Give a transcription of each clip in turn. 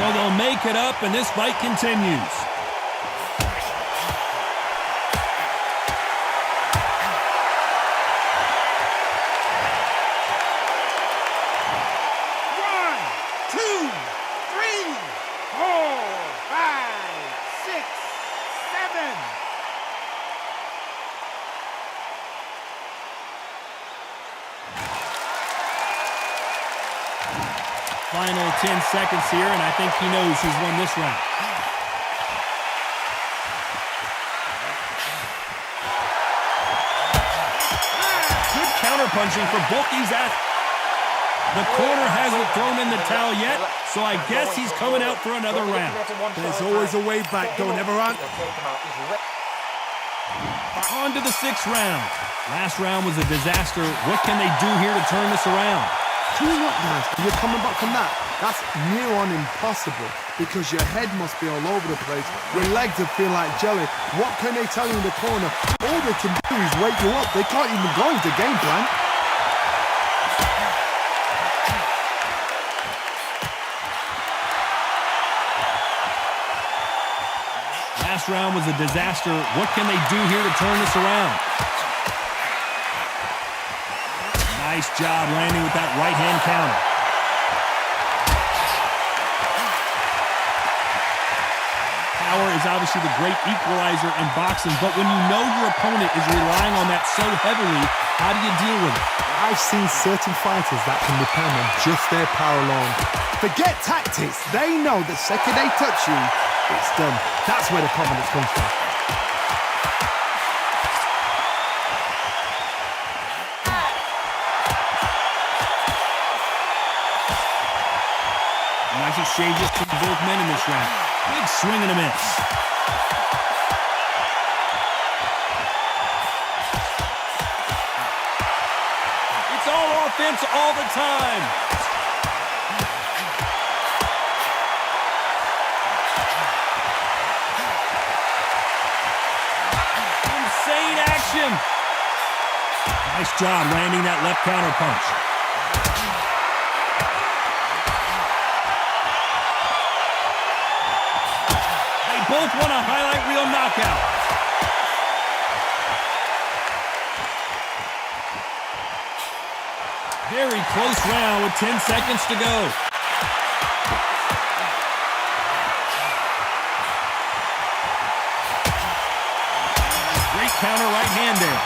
So they'll make it up, and this fight continues. Final 10 seconds here, and I think he knows who's won this round. Good counterpunching for both these athletes. The corner hasn't thrown in the towel yet, so I guess he's coming out for another round. There's always a way back, don't ever run. On to the 6th round. Last round was a disaster. What can they do here to turn this around? Do you know what, guys? You're coming back from that. That's near on impossible because your head must be all over the place. Your legs will feel like jelly. What can they tell you in the corner? All they can do is wake you up. They can't even go into game plan. Last round was a disaster. What can they do here to turn this around? Nice job landing with that right-hand counter. Power is obviously the great equalizer in boxing, but when you know your opponent is relying on that so heavily, how do you deal with it? I've seen certain fighters that can depend on just their power alone. Forget tactics. They know the second they touch you, it's done. That's where the confidence comes from. Nice exchanges from both men in this round. Big swing and a miss. It's all offense all the time. Insane action. Nice job landing that left counter punch. Both want a highlight reel knockout. Very close round with 10 seconds to go. Great counter right hand there.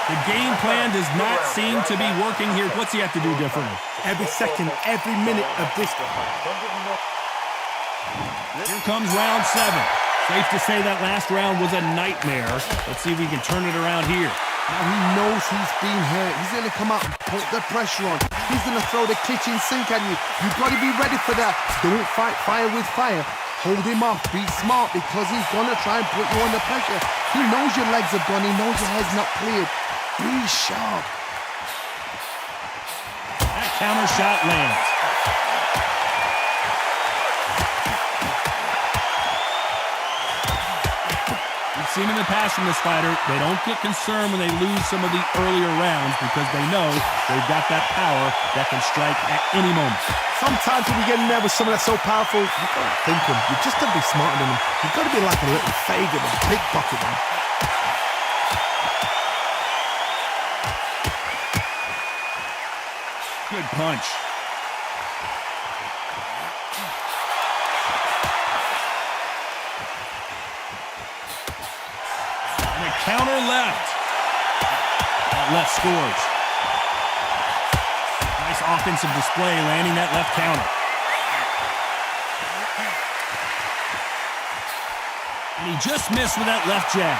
The game plan does not seem to be working here. What's he have to do differently? Every second, every minute of this. Here comes round 7. Safe to say that last round was a nightmare. Let's see if we can turn it around here. Now he knows he's been hurt. He's going to come out and put the pressure on. He's going to throw the kitchen sink at you. You've got to be ready for that. Don't fight fire with fire. Hold him off. Be smart because he's going to try and put you under pressure. He knows your legs are gone. He knows your head's not cleared. Be sharp. That counter shot lands. Seen in the past from this fighter, they don't get concerned when they lose some of the earlier rounds because they know they've got that power that can strike at any moment. Sometimes when you get in there with someone that's so powerful, you've got to think him. You've just got to be smarter than him. You've got to be like a little Fagan and pickpocket him. Good punch. Counter left. That left scores. Nice offensive display, landing that left counter. And he just missed with that left jab.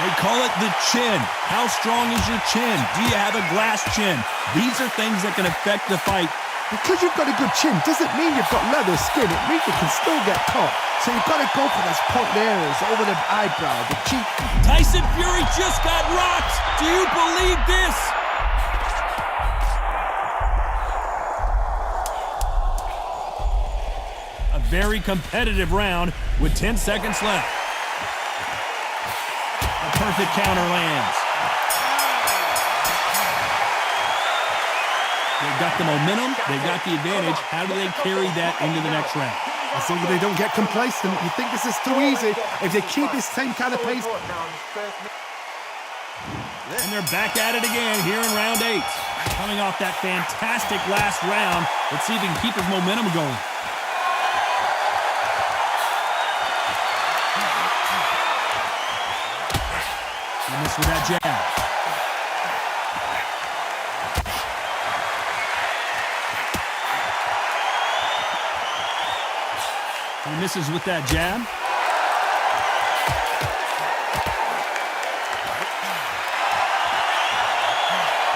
They call it the chin. How strong is your chin? Do you have a glass chin? These are things that can affect the fight. Because you've got a good chin doesn't mean you've got leather skin. It means you can still get caught. So you've got to go for those point areas over the eyebrow, the cheek. Tyson Fury just got rocked. Do you believe this? A very competitive round with 10 seconds left. A perfect counter lands. They've got the momentum. They've got the advantage. How do they carry that into the next round? As long as they don't get complacent, you think this is too easy. If they keep this same kind of pace. And they're back at it again here in round 8. Coming off that fantastic last round. Let's see if he can keep his momentum going. He missed with that jab. He misses with that jab.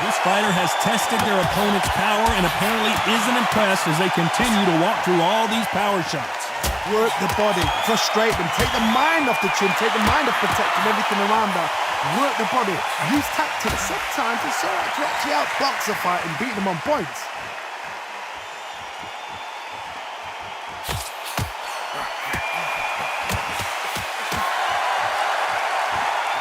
This fighter has tested their opponent's power and apparently isn't impressed as they continue to walk through all these power shots. Work the body, frustrate them, take the mind off the chin, take the mind off protecting everything around that. Work the body, use tactics. Sometimes it's all right to actually outbox a fight and beat them on points.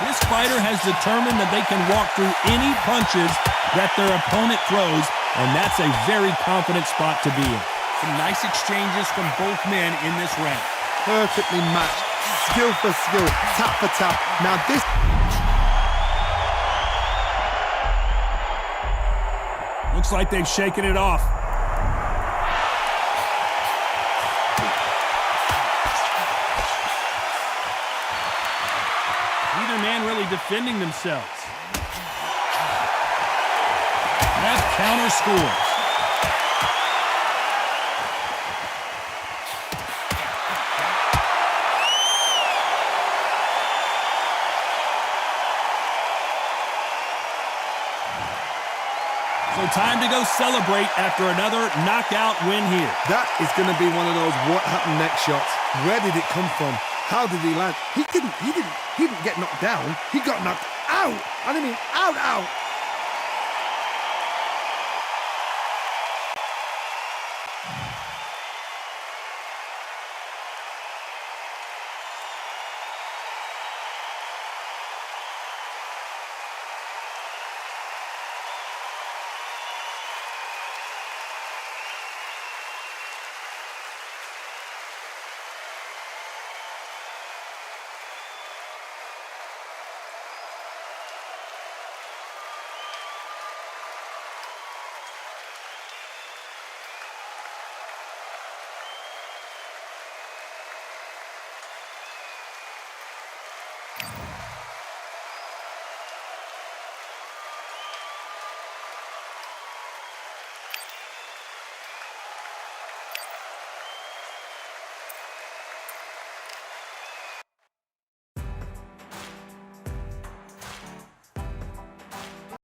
This fighter has determined that they can walk through any punches that their opponent throws, and that's a very confident spot to be in. Some nice exchanges from both men in this round. Perfectly matched, skill for skill, tap for tap. Now this... Looks like they've shaken it off. Neither man really defending themselves. That counter scores. So time to go celebrate after another knockout win here. That is going to be one of those what happened next shots. Where did it come from? How did he land? He didn't get knocked down. He got knocked out. And I mean out.